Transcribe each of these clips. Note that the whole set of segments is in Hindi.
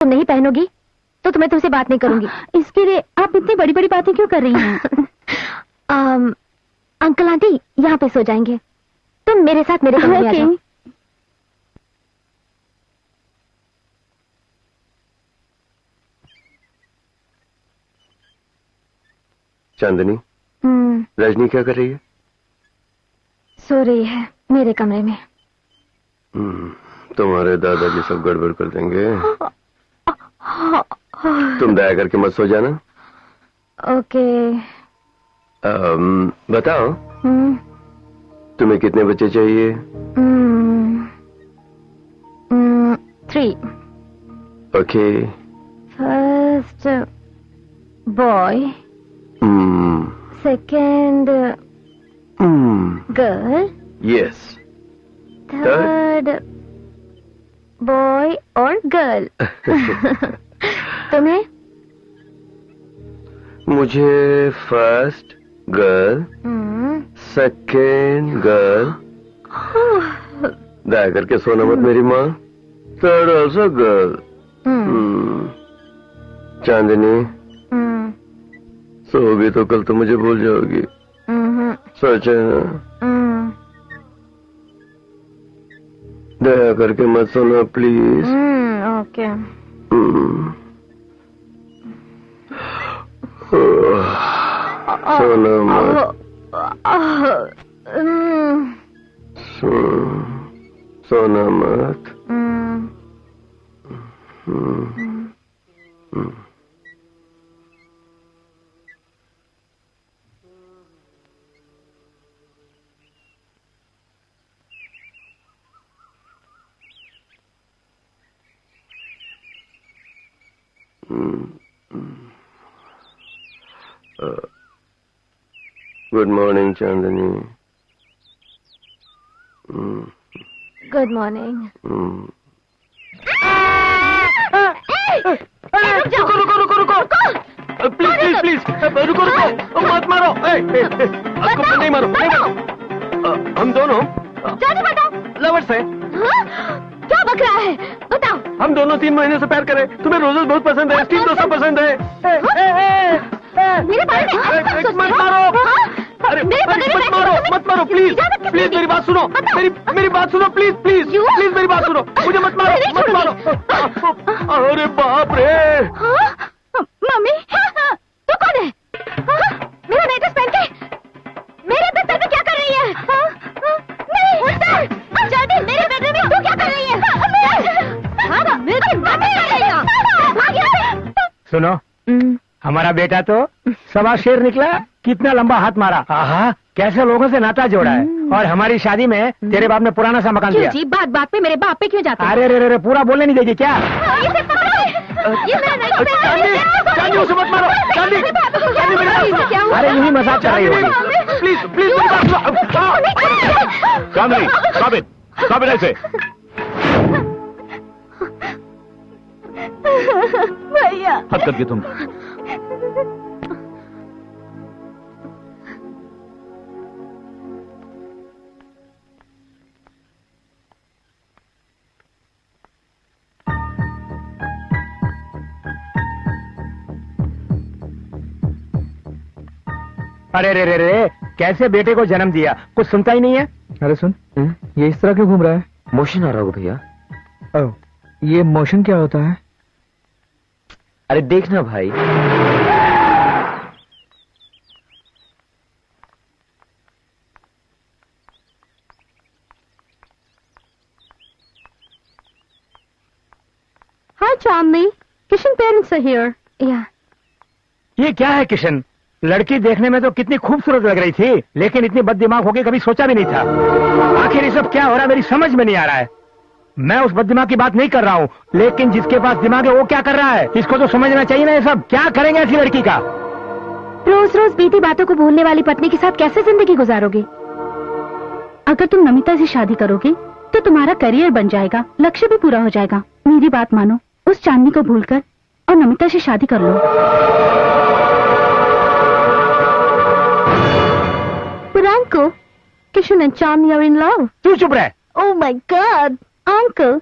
तुम नहीं पहनोगी तो मैं तुमसे बात नहीं करूंगी। इसके लिए आप इतनी बड़ी बड़ी बातें क्यों कर रही हैं? अंकल आंटी यहाँ पे सो जाएंगे, तुम मेरे साथ मेरे कमरे में आ जाओ। चांदनी, रजनी क्या कर रही है? सो रही है मेरे कमरे में। तुम्हारे दादाजी सब गड़बड़ कर देंगे। तुम दया करके मत सो जाना। ओके। बताओ तुम्हें कितने बच्चे चाहिए? 3। Okay. First boy, second girl, yes, third boy और गर्ल। तुम्हें? मुझे फर्स्ट गर्ल, सेकेंड गर्ल, दया करके सोना मत मेरी माँ, थर्ड ऑल्सो गर्ल। चांदनी, सोओगी तो कल तो मुझे भूल जाओगी। सच है ना? दया करके मत सोना प्लीज। ओके। सोना मत। सोना मत। Good morning Chandni. Good morning. रुको प्लीज प्लीज प्लीज रुको मत मारो। नहीं मारो। हम दोनों लवर्स हैं। क्या बक रहा है? बताओ। हम दोनों 3 महीने से प्यार करें। तुम्हें रोजेस बहुत पसंद है, स्टीम डोसा पसंद है। मेरे बारे में मत मारो। अरे मत मारो प्लीज प्लीज मेरी बात सुनो। मेरी बात सुनो प्लीज प्लीज प्लीज मेरी बात सुनो। मुझे मत मारो। अरे बाप रे। मम्मी तू कौन है? मेरा नेटस पहन के मेरे बिस्तर पे क्या कर रही है? नहीं जल्दी मेरे बेडरूम में तू क्या कर रही है? सुनो, हमारा बेटा तो सवा शेर निकला। कितना लंबा हाथ मारा। आहा, कैसे लोगों से नाता जोड़ा है। और हमारी शादी में तेरे बाप ने पुराना सा मकान दिया। जी बात बात पे मेरे बाप पे क्यों जाते? अरे रे पूरा बोलने नहीं देगी क्या? चांदी उसे मत मारो। अरे यही मजाक कर रही हो। प्लीज प्लीज साबित ऐसे। भैया हद कर दिया तुम। अरे रे कैसे बेटे को जन्म दिया, कुछ सुनता ही नहीं है। अरे सुन, ये इस तरह क्यों घूम रहा है? मोशन आ रहा होगा भैया। ओह, ये मोशन क्या होता है? अरे देखना भाई। Hi Chandni, Kishan parents are here. Yeah. ये क्या है किशन? लड़की देखने में तो कितनी खूबसूरत लग रही थी, लेकिन इतनी बददिमाग होके कभी सोचा भी नहीं था। आखिर ये सब क्या हो रहा है मेरी समझ में नहीं आ रहा है। मैं उस बददिमाग की बात नहीं कर रहा हूँ, लेकिन जिसके पास दिमाग है वो क्या कर रहा है, इसको तो समझना चाहिए ना। ये सब क्या करेंगे ऐसी लड़की का? रोज रोज बीती बातों को भूलने वाली पत्नी के साथ कैसे जिंदगी गुजारोगे? अगर तुम नमिता से शादी करोगे तो तुम्हारा करियर बन जाएगा, लक्ष्य भी पूरा हो जाएगा। मेरी बात मानो, उस चांदनी को भूलकर और नमिता से शादी कर लो। But uncle, Kishan and Chandni are in love. तू चुप रहे। Oh my God, uncle.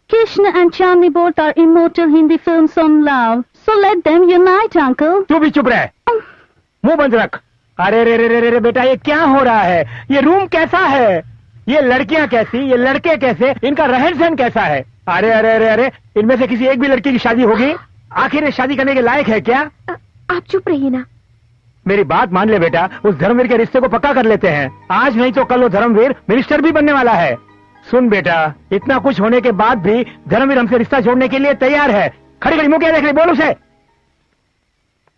Krishna and Chandni both are immortal Hindi films on love. So let them unite, uncle. तू भी चुप रह, मुंह बंद रख। अरे रे रे रे रे बेटा, ये क्या हो रहा है? ये रूम कैसा है? ये लड़कियां कैसी, ये लड़के कैसे, इनका रहन सहन कैसा है? अरे अरे अरे अरे, इनमें से किसी एक भी लड़की की शादी होगी? आखिर ये शादी करने के लायक है क्या? आप चुप रहिए ना। मेरी बात मान ले बेटा, उस धर्मवीर के रिश्ते को पक्का कर लेते हैं। आज नहीं तो कल वो धर्मवीर मिनिस्टर भी बनने वाला है। सुन बेटा, इतना कुछ होने के बाद भी धर्मवीर हमसे रिश्ता जोड़ने के लिए तैयार है। खड़ी खड़ी मुंह क्या देख रही, बोल उसे।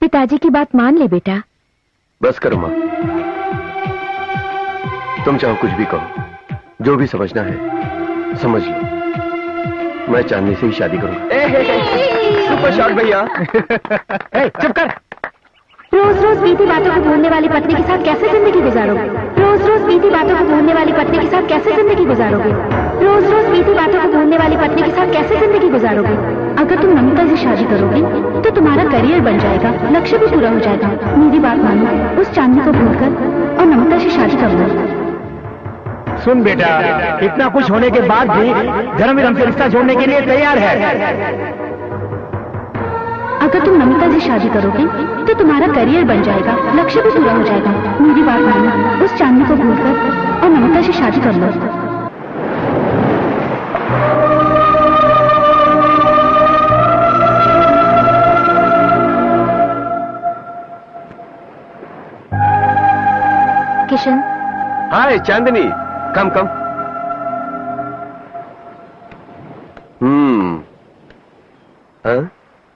पिताजी की बात मान ले बेटा। बस करो माँ, तुम चाहो कुछ भी कहो, जो भी समझना है समझ लो। मैं चांदनी से ही शादी करूंगा। सुपर शॉट भैया। चुप कर। रोज रोज बीती बातों को भूलने वाली पत्नी के साथ कैसे जिंदगी गुजारोगे? रोज रोज बीती बातों को भूलने वाली पत्नी के साथ कैसे जिंदगी गुजारोगे? रोज रोज बीती बातों को भूलने वाली पत्नी के साथ कैसे जिंदगी गुजारोगे? अगर तुम नमिता से शादी करोगे तो तुम्हारा करियर बन जाएगा, लक्ष्य भी पूरा हो जाएगा। मेरी बात मानो, उस चांदनी को भूलकर और नमिता से शादी कर लो। सुन बेटा, इतना कुछ होने के बाद भी धर्मवीर हमसे रिश्ता जोड़ने के लिए तैयार है। अगर तुम नमिता से शादी करोगे तो तुम्हारा करियर बन जाएगा, लक्ष्य भी पूरा हो जाएगा। मेरी बात मानो, उस चांदनी को भूलकर और नमिता से शादी कर लो। किशन। हाय चांदनी, कम कम। हाँ?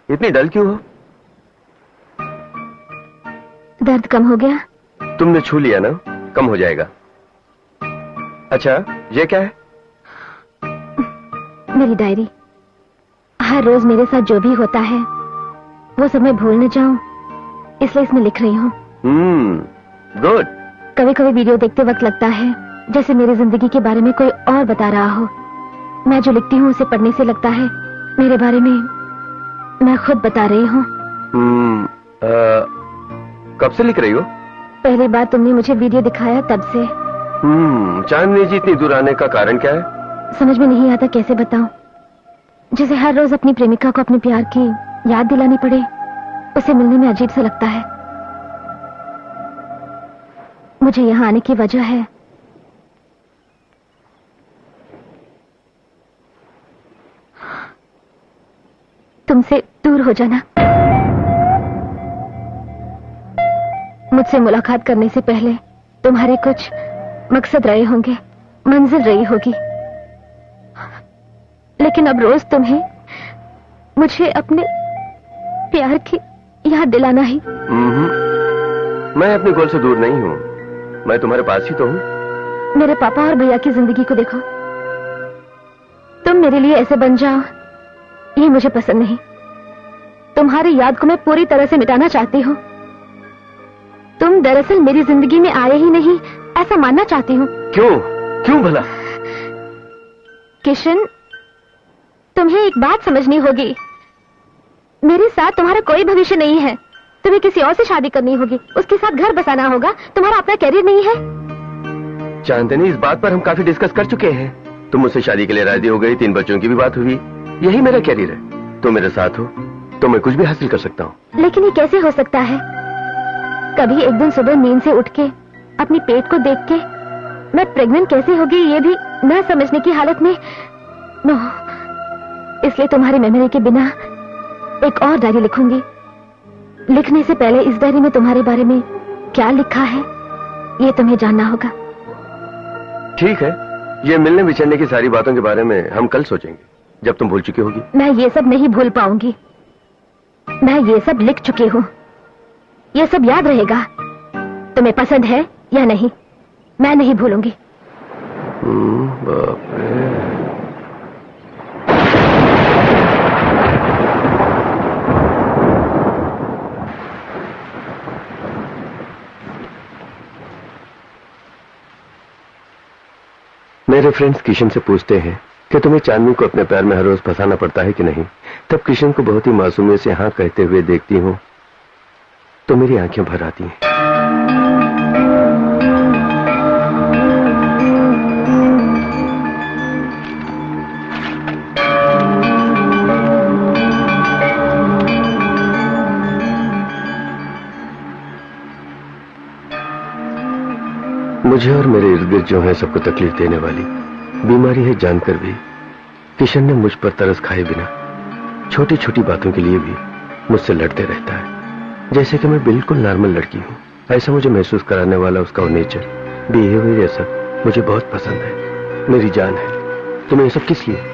इतनी डल क्यों हो? दर्द कम हो गया? तुमने छू लिया ना, कम हो जाएगा। अच्छा, ये क्या है? मेरी डायरी। हर रोज मेरे साथ जो भी होता है वो सब मैं भूल न जाऊं, इसलिए इसमें लिख रही हूँ। गुड। कभी कभी वीडियो देखते वक्त लगता है जैसे मेरी जिंदगी के बारे में कोई और बता रहा हो। मैं जो लिखती हूँ उसे पढ़ने से लगता है मेरे बारे में मैं खुद बता रही हूँ। कब से लिख रही हो? पहली बार तुमने मुझे वीडियो दिखाया तब से। चांदनी जी, इतनी दूर आने का कारण क्या है? समझ में नहीं आता कैसे बताऊं। जैसे हर रोज अपनी प्रेमिका को अपने प्यार की याद दिलानी पड़े, उसे मिलने में अजीब सा लगता है। मुझे यहाँ आने की वजह है तुमसे दूर हो जाना। मुझसे मुलाकात करने से पहले तुम्हारे कुछ मकसद रहे होंगे, मंजिल रही होगी, लेकिन अब रोज तुम्हें मुझे अपने प्यार की याद दिलाना ही। मैं अपने गोल से दूर नहीं हूँ, मैं तुम्हारे पास ही तो हूँ। मेरे पापा और भैया की जिंदगी को देखो। तुम मेरे लिए ऐसे बन जाओ, ये मुझे पसंद नहीं। तुम्हारी याद को मैं पूरी तरह से मिटाना चाहती हूँ। तुम दरअसल मेरी जिंदगी में आए ही नहीं, ऐसा मानना चाहती हूँ। क्यों? क्यों भला? किशन, तुम्हें एक बात समझनी होगी। मेरे साथ तुम्हारा कोई भविष्य नहीं है। तुम्हें किसी और से शादी करनी होगी, उसके साथ घर बसाना होगा। तुम्हारा अपना कैरियर नहीं है। चांदनी, इस बात पर हम काफी डिस्कस कर चुके हैं। तुम मुझसे शादी के लिए राजी हो गई, 3 बच्चों की भी बात हुई। यही मेरा कैरियर है। तुम मेरे साथ हो तो मैं कुछ भी हासिल कर सकता हूँ। लेकिन ये कैसे हो सकता है? कभी एक दिन सुबह नींद से उठ के अपनी पेट को देख के मैं प्रेग्नेंट कैसे होगी ये भी न समझने की हालत में। नो, इसलिए तुम्हारी मेमोरी के बिना एक और डायरी लिखूंगी। लिखने से पहले इस डायरी में तुम्हारे बारे में क्या लिखा है ये तुम्हें जानना होगा। ठीक है, ये मिलने विछड़ने की सारी बातों के बारे में हम कल सोचेंगे, जब तुम भूल चुकी होगी। मैं ये सब नहीं भूल पाऊंगी। मैं ये सब लिख चुकी हूँ, ये सब याद रहेगा। तुम्हें पसंद है या नहीं, मैं नहीं भूलूंगी। बाप रे। मेरे फ्रेंड्स किशन से पूछते हैं कि तुम्हें चांदनी को अपने पैर में हर रोज फंसाना पड़ता है कि नहीं। तब किशन को बहुत ही मासूमियत से हाँ कहते हुए देखती हूँ तो मेरी आंखें भर आती हैं। मुझे और मेरे इर्द गिर्द जो है सबको तकलीफ देने वाली बीमारी है जानकर भी किशन ने मुझ पर तरस खाए बिना छोटी छोटी बातों के लिए भी मुझसे लड़ते रहता है, जैसे कि मैं बिल्कुल नॉर्मल लड़की हूं। ऐसा मुझे महसूस कराने वाला उसका वो नेचर, बिहेवियर, ये सब मुझे बहुत पसंद है। मेरी जान है। तुम्हें ये सब किस लिए?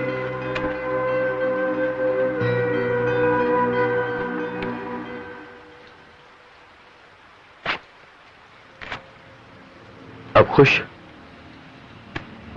अब खुश?